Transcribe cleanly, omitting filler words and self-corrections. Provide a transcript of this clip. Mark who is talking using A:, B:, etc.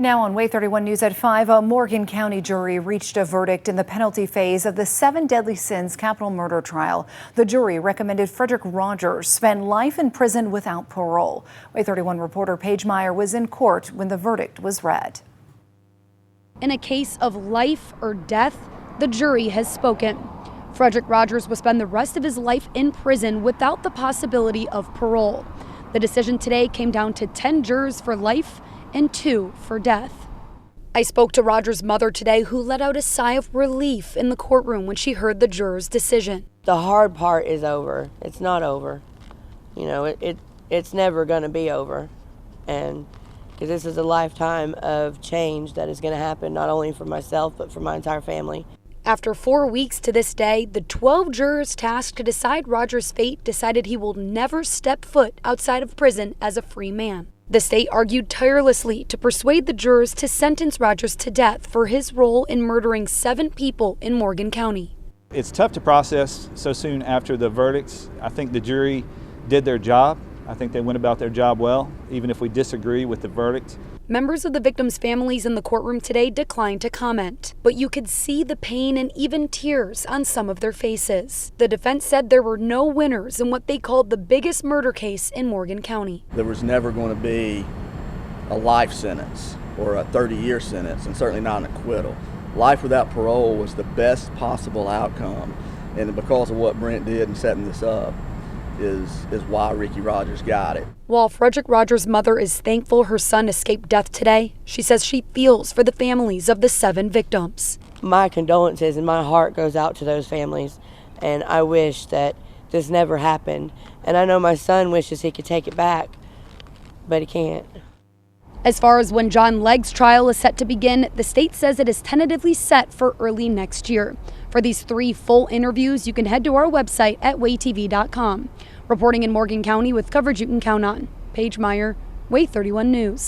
A: Now on Way 31 News at 5, a Morgan County jury reached a verdict in the penalty phase of the 7 deadly sins capital murder trial. The jury recommended Frederick Rogers spend life in prison without parole. Way 31 reporter Paige Meyer was in court when the verdict was read.
B: In a case of life or death, the jury has spoken. Frederick Rogers will spend the rest of his life in prison without the possibility of parole. The decision today came down to 10 jurors for life and 2 for death. I spoke to Rogers' mother today, who let out a sigh of relief in the courtroom when she heard the jurors' decision.
C: The hard part is over. It's not over. You know, it's never going to be over. And because this is a lifetime of change that is going to happen not only for myself, but for my entire family.
B: After 4 weeks to this day, the 12 jurors tasked to decide Rogers' fate decided he will never step foot outside of prison as a free man. The state argued tirelessly to persuade the jurors to sentence Rogers to death for his role in murdering 7 people in Morgan County.
D: It's tough to process so soon after the verdicts. I think the jury did their job. I think they went about their job well, even if we disagree with the verdict.
B: Members of the victims' families in the courtroom today declined to comment, but you could see the pain and even tears on some of their faces. The defense said there were no winners in what they called the biggest murder case in Morgan County.
E: There was never going to be a life sentence or a 30-year sentence, and certainly not an acquittal. Life without parole was the best possible outcome, and because of what Brent did in setting this up, is why Ricky Rogers got it.
B: While Frederick Rogers' mother is thankful her son escaped death today, she says she feels for the families of the 7 victims.
C: My condolences and my heart goes out to those families, and I wish that this never happened. And I know my son wishes he could take it back, but he can't.
B: As far as when John Legg's trial is set to begin, the state says it is tentatively set for early next year. For these 3 full interviews, you can head to our website at waytv.com. Reporting in Morgan County with coverage you can count on. Paige Meyer, Way 31 News.